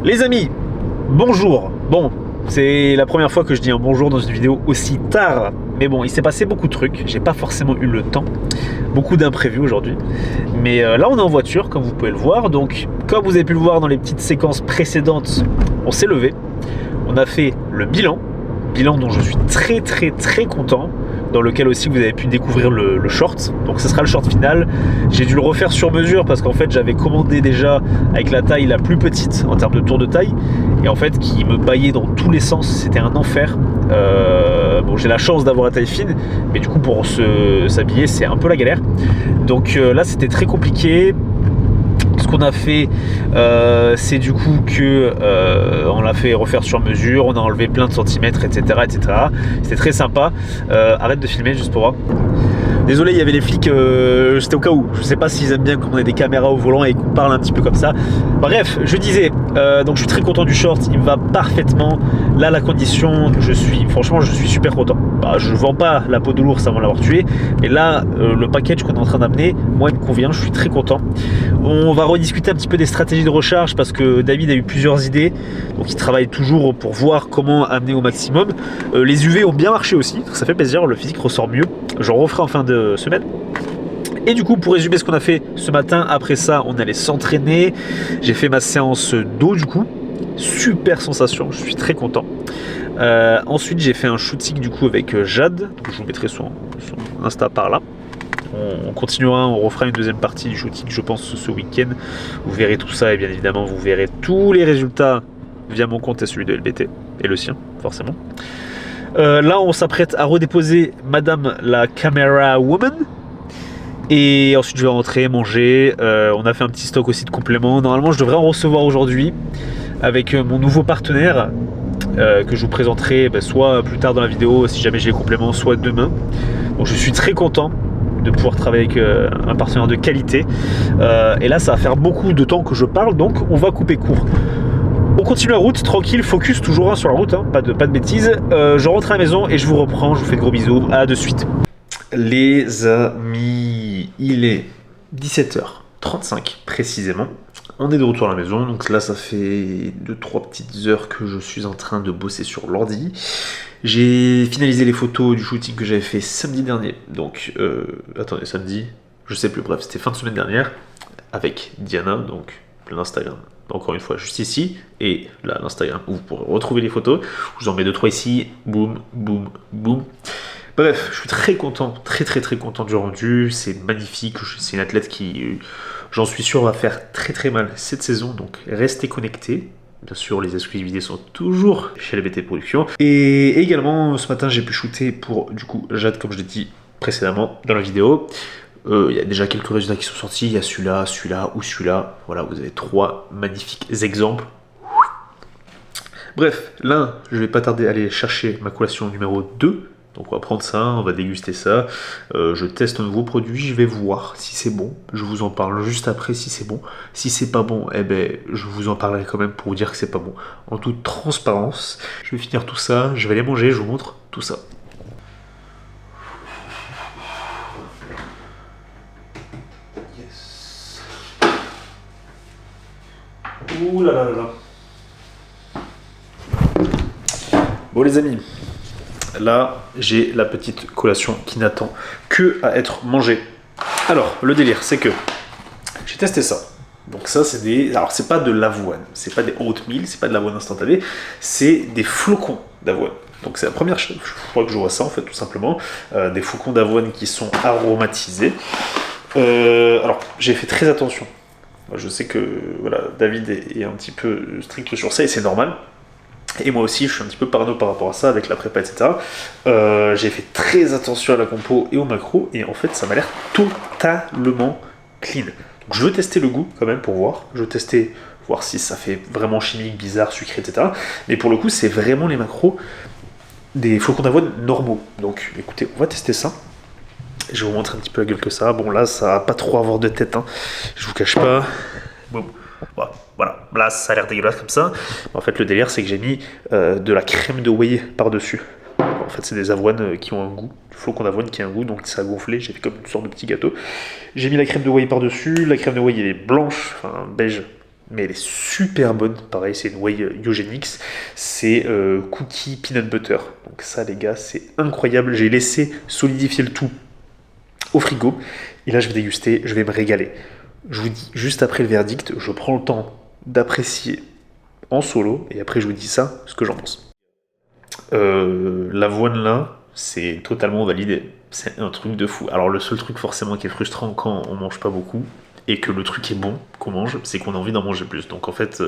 Les amis, bonjour. Bon, c'est la première fois que je dis un bonjour dans une vidéo aussi tard. Mais bon, il s'est passé beaucoup de trucs. J'ai pas forcément eu le temps. Beaucoup d'imprévus aujourd'hui. Mais là, on est en voiture, comme vous pouvez le voir. Donc, comme vous avez pu le voir dans les petites séquences précédentes, on s'est levé. On a fait le bilan. Bilan dont je suis très content. Dans lequel aussi vous avez pu découvrir le short. Donc ce sera le short final. J'ai dû le refaire sur mesure parce qu'en fait j'avais commandé déjà avec la taille la plus petite en termes de tour de taille et en fait qui me baillait dans tous les sens, c'était un enfer. Bon, j'ai la chance d'avoir la taille fine, mais du coup pour s'habiller c'est un peu la galère. Donc là c'était très compliqué. Ce qu'on a fait, c'est du coup que on l'a fait refaire sur mesure, on a enlevé plein de centimètres, etc. C'était très sympa. Arrête de filmer juste pour voir. Désolé, il y avait les flics, c'était au cas où. Je sais pas s'ils aiment bien qu'on ait des caméras au volant et qu'on parle un petit peu comme ça. Bref, je disais, donc je suis très content du short, il me va parfaitement. Là, la condition, franchement, je suis super content. Bah, je vends pas la peau de l'ours avant l'avoir tué, mais là, le package qu'on est en train d'amener, moi, il me convient, je suis très content. On va rediscuter un petit peu des stratégies de recharge parce que David a eu plusieurs idées, donc il travaille toujours pour voir comment amener au maximum. Les UV ont bien marché aussi, donc ça fait plaisir, le physique ressort mieux. J'en referai en fin de semaine. Et du coup, pour résumer ce qu'on a fait ce matin, après ça, on allait s'entraîner. J'ai fait ma séance d'eau du coup. Super sensation, je suis très content. Ensuite, j'ai fait un shooting du coup avec Jade. Donc, je vous mettrai son Insta par là. On continuera, on refera une deuxième partie du shooting, je pense, ce week-end. Vous verrez tout ça et bien évidemment, vous verrez tous les résultats via mon compte et celui de LBT. Et le sien, forcément. Là, on s'apprête à redéposer Madame la Camera Woman. Et ensuite, je vais rentrer, manger. On a fait un petit stock aussi de compléments. Normalement, je devrais en recevoir aujourd'hui avec mon nouveau partenaire que je vous présenterai soit plus tard dans la vidéo, si jamais j'ai les compléments, soit demain. Donc, je suis très content de pouvoir travailler avec un partenaire de qualité. Et là, ça va faire beaucoup de temps que je parle, donc on va couper court. On continue la route, tranquille, focus, toujours sur la route, hein, pas de bêtises. Je rentre à la maison et je vous reprends, je vous fais de gros bisous, à de suite. Les amis, il est 17h35 précisément. On est de retour à la maison, donc là ça fait 2-3 petites heures que je suis en train de bosser sur l'ordi. J'ai finalisé les photos du shooting que j'avais fait samedi dernier, donc attendez, samedi, je sais plus, bref, c'était fin de semaine dernière, avec Diana, donc l'Instagram. Encore une fois, juste ici, et là, l'Instagram, où vous pourrez retrouver les photos. Je vous en mets 2-3 ici, boum, boum, boum. Bref, je suis très content, très content du rendu. C'est magnifique, c'est une athlète qui, j'en suis sûr, va faire très mal cette saison. Donc, restez connectés. Bien sûr, les exclusivités sont toujours chez LBT Productions. Et également, ce matin, j'ai pu shooter pour, du coup, Jade, comme je l'ai dit précédemment dans la vidéo. Il y a déjà quelques résultats qui sont sortis, il y a celui-là ou celui-là. Voilà, vous avez 3 magnifiques exemples. Bref, là, je ne vais pas tarder à aller chercher ma collation numéro 2. Donc on va prendre ça, on va déguster ça. Je teste un nouveau produit, je vais voir si c'est bon. Je vous en parle juste après si c'est bon. Si c'est pas bon, eh ben, je vous en parlerai quand même pour vous dire que c'est pas bon. En toute transparence, je vais finir tout ça, je vais aller manger, je vous montre tout ça. Ouh là là là là. Bon les amis, là j'ai la petite collation qui n'attend que à être mangée. Alors le délire c'est que j'ai testé ça. Donc ça c'est des... Alors c'est pas de l'avoine, c'est pas des oatmeal, c'est pas de l'avoine instantanée, c'est des flocons d'avoine. Donc c'est la première fois que je vois ça en fait tout simplement. Des flocons d'avoine qui sont aromatisés. Alors j'ai fait très attention. Je sais que voilà, David est un petit peu strict sur ça et c'est normal. Et moi aussi, je suis un petit peu parano par rapport à ça avec la prépa, etc. J'ai fait très attention à la compo et au macro et en fait, ça m'a l'air totalement clean. Donc, je veux tester le goût quand même pour voir. Je veux tester, voir si ça fait vraiment chimique, bizarre, sucré, etc. Mais pour le coup, c'est vraiment les macros des flocons d'avoine normaux. Donc écoutez, on va tester ça. Je vais vous montrer un petit peu la gueule que ça a. Bon là, ça va pas trop avoir de tête, hein. Je vous cache pas. Bon, voilà, là ça a l'air dégueulasse comme ça. En fait, le délire, c'est que j'ai mis de la crème de whey par-dessus. En fait, c'est des avoines qui ont un goût, du flocon d'avoine qui a un goût, donc ça a gonflé. J'ai fait comme une sorte de petit gâteau. J'ai mis la crème de whey par-dessus. La crème de whey, elle est blanche, enfin beige. mais elle est super bonne. Pareil, c'est une whey Yogenix. C'est cookie peanut butter. Donc ça, les gars, c'est incroyable. J'ai laissé solidifier le tout au frigo. Et là, je vais déguster, je vais me régaler. Je vous dis, juste après le verdict, je prends le temps d'apprécier en solo. Et après, je vous dis ça, ce que j'en pense. L'avoine là, c'est totalement validé. C'est un truc de fou. Alors le seul truc forcément qui est frustrant quand on mange pas beaucoup et que le truc est bon qu'on mange, c'est qu'on a envie d'en manger plus. Donc en fait,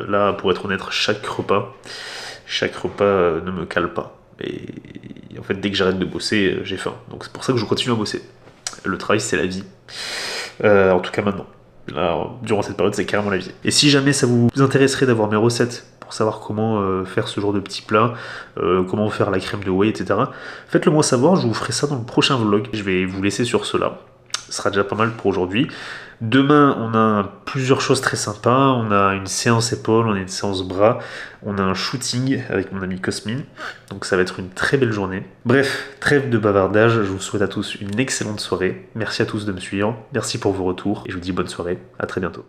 là, pour être honnête, chaque repas ne me cale pas. Et en fait, dès que j'arrête de bosser, j'ai faim. Donc c'est pour ça que je continue à bosser. Le travail, c'est la vie. En tout cas maintenant. Là, durant cette période, c'est carrément la vie. Et si jamais ça vous intéresserait d'avoir mes recettes pour savoir comment faire ce genre de petits plats, comment faire la crème de whey, etc., faites-le moi savoir, je vous ferai ça dans le prochain vlog. Je vais vous laisser sur cela. Ce sera déjà pas mal pour aujourd'hui. Demain, on a plusieurs choses très sympas. On a une séance épaules, on a une séance bras, on a un shooting avec mon ami Cosmin. Donc ça va être une très belle journée. Bref, trêve de bavardage. Je vous souhaite à tous une excellente soirée. Merci à tous de me suivre. Merci pour vos retours. Et je vous dis bonne soirée. À très bientôt.